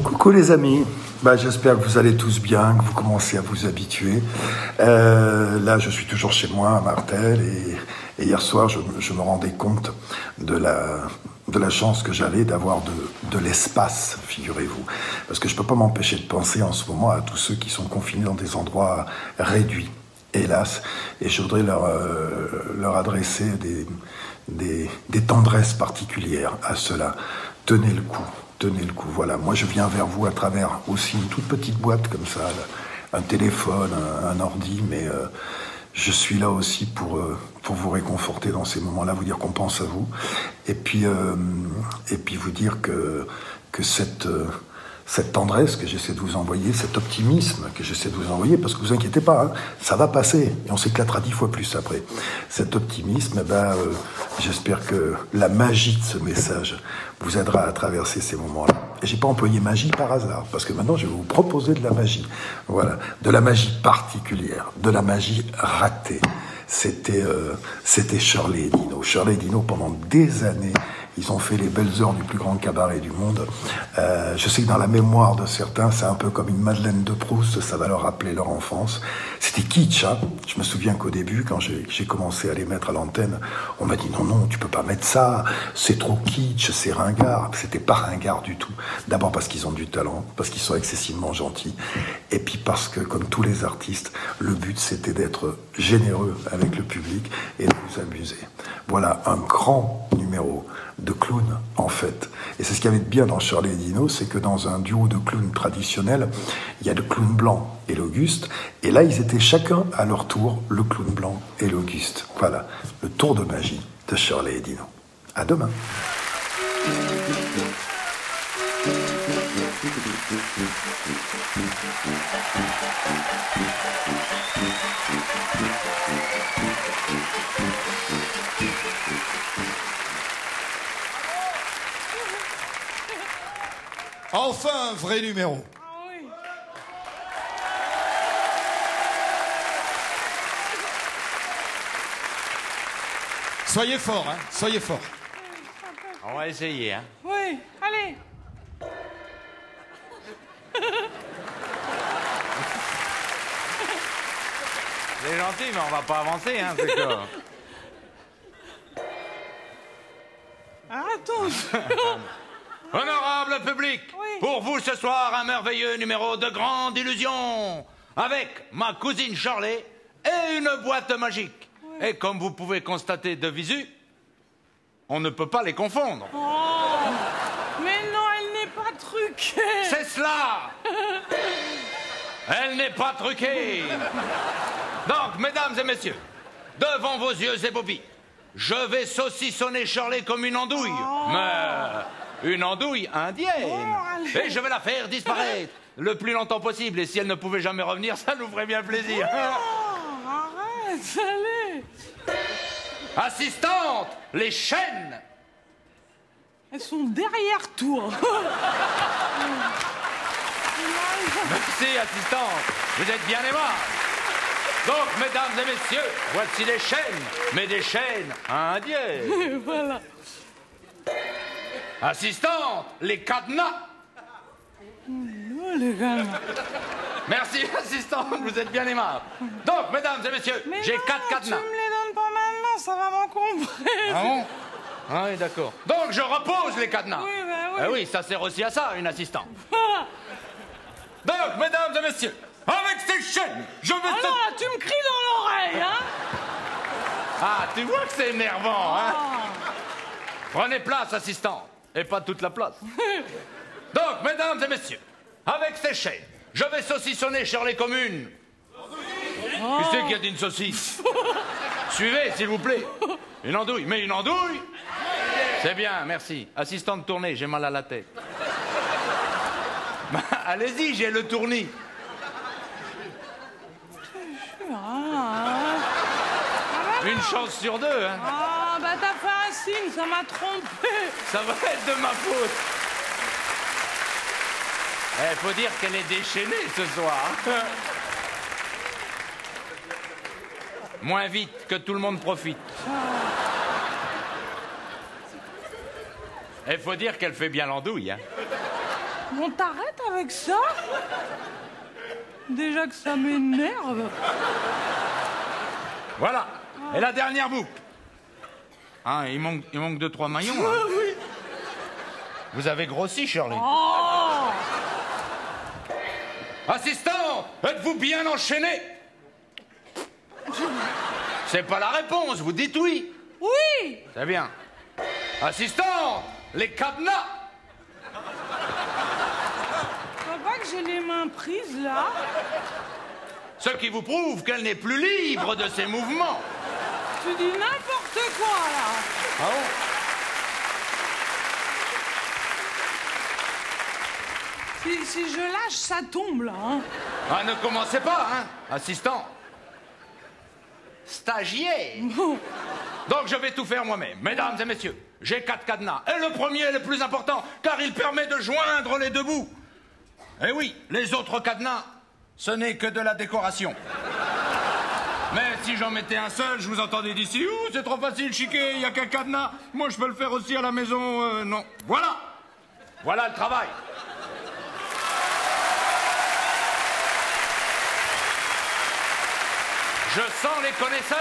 Coucou les amis, j'espère que vous allez tous bien, que vous commencez à vous habituer. Là, je suis toujours chez moi à Martel et hier soir, je me rendais compte de la chance que j'avais d'avoir de l'espace, figurez-vous. Parce que je ne peux pas m'empêcher de penser en ce moment à tous ceux qui sont confinés dans des endroits réduits, hélas. Et je voudrais leur adresser des tendresses particulières à ceux-là. Tenez le coup. Tenez le coup, voilà. Moi, je viens vers vous à travers aussi une toute petite boîte comme ça, un téléphone, un ordi, mais je suis là aussi pour vous réconforter dans ces moments-là, vous dire qu'on pense à vous, et puis vous dire que cette tendresse que j'essaie de vous envoyer, cet optimisme que j'essaie de vous envoyer, parce que vous inquiétez pas, hein, ça va passer, et on s'éclatera 10 fois plus après. Cet optimisme, j'espère que la magie de ce message vous aidera à traverser ces moments-là. Et j'ai pas employé magie par hasard, parce que maintenant je vais vous proposer de la magie. Voilà, de la magie particulière, de la magie ratée. C'était Shirley et Dino. Shirley et Dino, pendant des années, ils ont fait les belles heures du plus grand cabaret du monde. Je sais que dans la mémoire de certains, c'est un peu comme une Madeleine de Proust, ça va leur rappeler leur enfance. C'était kitsch, hein. Je me souviens qu'au début, quand j'ai commencé à les mettre à l'antenne, on m'a dit non, tu peux pas mettre ça, c'est trop kitsch, c'est ringard. C'était pas ringard du tout. D'abord parce qu'ils ont du talent, parce qu'ils sont excessivement gentils, et puis parce que, comme tous les artistes, le but c'était d'être généreux avec le public et de vous amuser. Voilà un grand numéro de clown, en fait. Et c'est ce qu'il y avait de bien dans Shirley et Dino, c'est que dans un duo de clowns traditionnel, il y a le clown blanc et l'Auguste, et là, ils étaient chacun à leur tour le clown blanc et l'Auguste. Voilà, le tour de magie de Shirley et Dino. À demain. Enfin un vrai numéro. Oui. Soyez fort, hein, soyez fort. On va essayer, hein. Oui, allez. C'est gentil, mais on va pas avancer, hein, c'est quoi. Attention. Honorable public, Oui. pour vous ce soir, un merveilleux numéro de grande illusion, avec ma cousine Shirley et une boîte magique. Oui. Et comme vous pouvez constater de visu, on ne peut pas les confondre. Oh, mais non, elle n'est pas truquée. C'est cela. Elle n'est pas truquée. Donc, mesdames et messieurs, devant vos yeux ébobis, je vais saucissonner Shirley comme une andouille. Oh. Mais une andouille indienne. Oh, et je vais la faire disparaître le plus longtemps possible. Et si elle ne pouvait jamais revenir, ça nous ferait bien plaisir. Oh, arrête, allez. Assistante, les chaînes. Elles sont derrière toi. Merci, assistante. Vous êtes bien aimable. Donc, mesdames et messieurs, voici les chaînes, mais des chaînes indiennes. Voilà. Assistante, les cadenas. Oh, les gars. Merci, assistante, vous êtes bien aimable. Donc, mesdames et messieurs, Mais j'ai non, 4 cadenas. tu me les donnes pas maintenant, ça va m'encombrer. Ah bon? Ah oui, d'accord. Donc, je repose les cadenas. Oui, bah oui. Ah oui, ça sert aussi à ça, une assistante. Donc, mesdames et messieurs, avec ces chaînes, je vais... Oh là, tu me cries dans l'oreille, hein. Ah, tu vois que c'est énervant, hein? Ah. Prenez place, assistante, et pas toute la place. Donc, mesdames et messieurs, avec ces chaînes, je vais saucissonner sur les communes. Oh. Qui c'est qui a dit une saucisse? Suivez, s'il vous plaît. Une andouille. Mais une andouille? C'est bien, merci. Assistante tournée, j'ai mal à la tête. Bah, allez-y, j'ai le tournis. Une chance sur deux, hein. Ah, bah t'as fait un signe, ça m'a trompé. Ça va être de ma faute. Faut dire qu'elle est déchaînée ce soir. Moins vite, que tout le monde profite. Il faut dire qu'elle fait bien l'andouille, hein. On t'arrête avec ça? Déjà que ça m'énerve. Voilà. Et la dernière boucle. Hein, il manque 2-3 maillons. Hein. Oui. Vous avez grossi, Shirley. Oh! Assistant, êtes-vous bien enchaîné? C'est pas la réponse, vous dites oui. Oui! C'est bien. Assistant, les cadenas. Papa, que j'ai les mains prises, là. Ce qui vous prouve qu'elle n'est plus libre de ses mouvements. Tu dis n'importe quoi, là. Ah bon? Si je lâche, ça tombe, là. Hein. Ah, ne commencez pas, hein, assistant. Stagiaire. Donc je vais tout faire moi-même. Mesdames et messieurs, j'ai 4 cadenas. Et le premier est le plus important, car il permet de joindre les deux bouts. Eh oui, les autres cadenas, ce n'est que de la décoration. Mais si j'en mettais un seul, je vous entendais d'ici. Ouh, c'est trop facile, chiquet, il n'y a qu'un cadenas. Moi, je peux le faire aussi à la maison. Non. Voilà. Voilà le travail. Je sens les connaisseurs.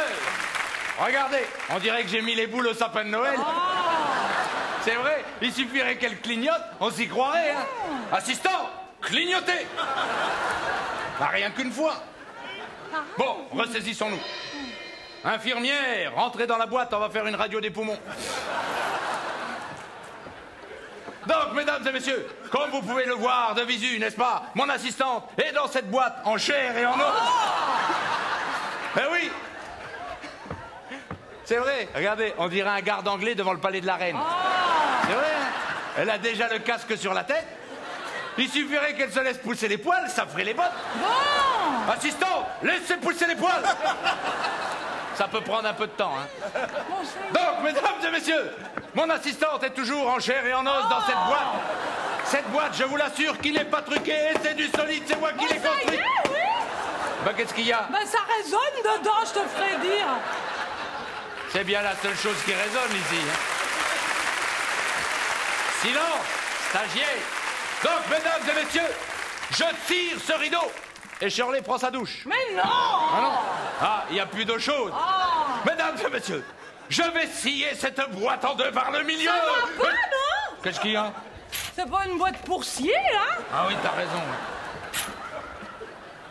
Regardez, on dirait que j'ai mis les boules au sapin de Noël. Oh. C'est vrai, il suffirait qu'elle clignote, on s'y croirait. Hein. Assistant, clignotez. Bah, rien qu'une fois. Bon, ressaisissons-nous. Infirmière, rentrez dans la boîte, on va faire une radio des poumons. Donc, mesdames et messieurs, comme vous pouvez le voir de visu, n'est-ce pas, mon assistante est dans cette boîte en chair et en os. Eh oui. C'est vrai, regardez, on dirait un garde anglais devant le palais de la reine. C'est vrai, hein. Elle a déjà le casque sur la tête. Il suffirait qu'elle se laisse pousser les poils, ça ferait les bottes. Bon. Assistant, laissez pousser les poils. Ça peut prendre un peu de temps, hein. Bon, ça y est. Donc, mesdames et messieurs, mon assistante est toujours en chair et en os dans cette boîte. Cette boîte, je vous l'assure, qu'il n'est pas truqué, c'est du solide, c'est moi qui l'ai Ça y construit. est, oui. Bah, qu'est-ce qu'il y a? Ben, ça résonne dedans, je te ferai dire. C'est bien la seule chose qui résonne ici. Hein. Silence, stagiaire. Donc, mesdames et messieurs, je tire ce rideau. Et Shirley prend sa douche. Mais non. Ah non. Ah, il n'y a plus d'eau chaude. Oh. Mesdames et messieurs, je vais scier cette boîte en deux par le milieu. Ça va pas, non? Qu'est-ce qu'il y a? C'est pas une boîte pour scier, là? Ah oui, t'as raison.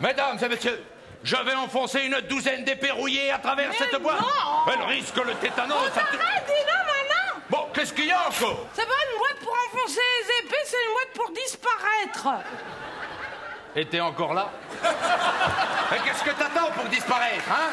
Mesdames et messieurs, je vais enfoncer une douzaine d'épées rouillées à travers Mais cette boîte. non. Elle risque le tétanos. On t'arrête, dis non, maintenant. Bon, qu'est-ce qu'il y a encore? C'est pas une boîte pour enfoncer les épées, c'est une boîte pour disparaître. Et t'es encore là? Mais qu'est-ce que t'attends pour disparaître, hein?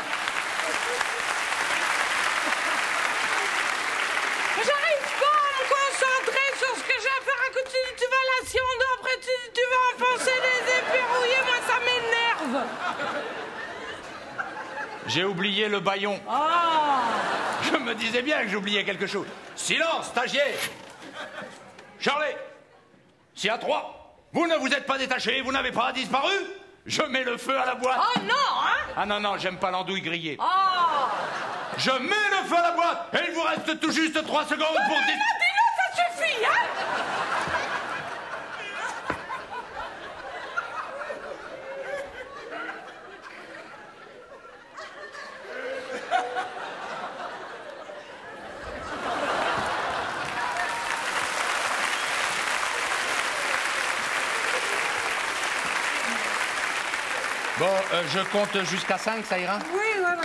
J'arrive pas à me concentrer sur ce que j'ai à faire à côté. Tu vas la scinder, après tu vas enfoncer les épées rouillées, moi ça m'énerve. J'ai oublié le bâillon. Ah. Je me disais bien que j'oubliais quelque chose. Silence, stagiaire. Charlie, si à 3, vous ne vous êtes pas détaché, vous n'avez pas disparu, je mets le feu à la boîte. Oh non, hein? Ah non, non, j'aime pas l'andouille grillée. Oh. Je mets le feu à la boîte et il vous reste tout juste 3 secondes pour... Dis-le, ça suffit, hein? Bon, je compte jusqu'à 5, ça ira? Oui, voilà.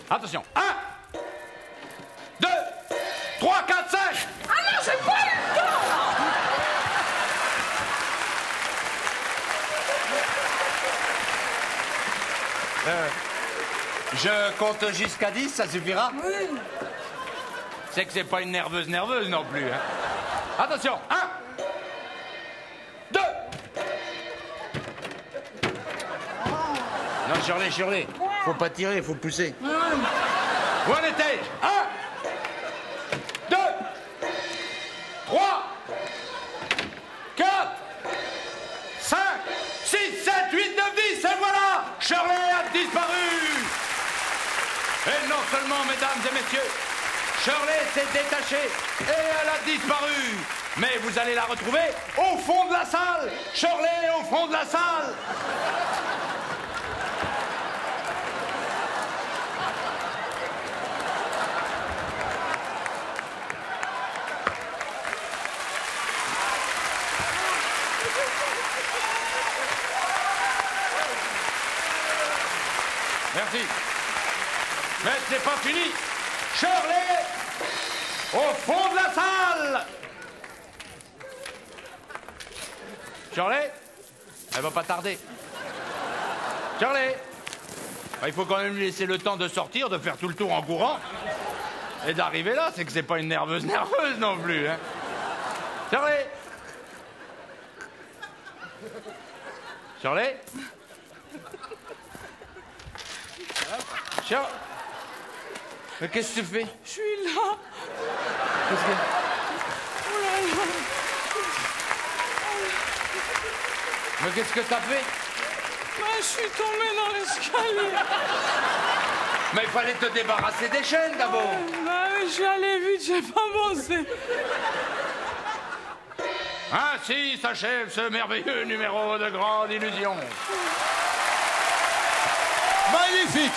Attention. 1, 2, 3, 4, 5. Ah non, j'ai pas le temps, là. Je compte jusqu'à 10, ça suffira? Oui. C'est que c'est pas une nerveuse non plus. Hein. Attention. 1, 2. Non, Shirley. Faut pas tirer, faut pousser. Où en étais-je? 1, 2, 3, 4, 5, 6, 7, 8, 9, 10, et voilà! Shirley a disparu! Et non seulement, mesdames et messieurs, Shirley s'est détachée et elle a disparu. Mais vous allez la retrouver au fond de la salle. Shirley, au fond de la salle. Merci. Mais c'est pas fini. Shirley, au fond de la salle. Shirley, elle va pas tarder. Shirley, il faut quand même lui laisser le temps de sortir, de faire tout le tour en courant. Et d'arriver là, c'est que c'est pas une nerveuse non plus, hein. Shirley. Shirley. Mais qu'est-ce que tu fais? Je suis là. Qu'est-ce que... Oh là là. Mais qu'est-ce que t'as fait? Bah, je suis tombée dans l'escalier. Mais il fallait te débarrasser des chaînes d'abord. Bah, je suis allé vite, j'ai pas pensé. Ainsi s'achève ce merveilleux numéro de Grande Illusion. Magnifique.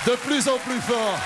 De plus en plus fort.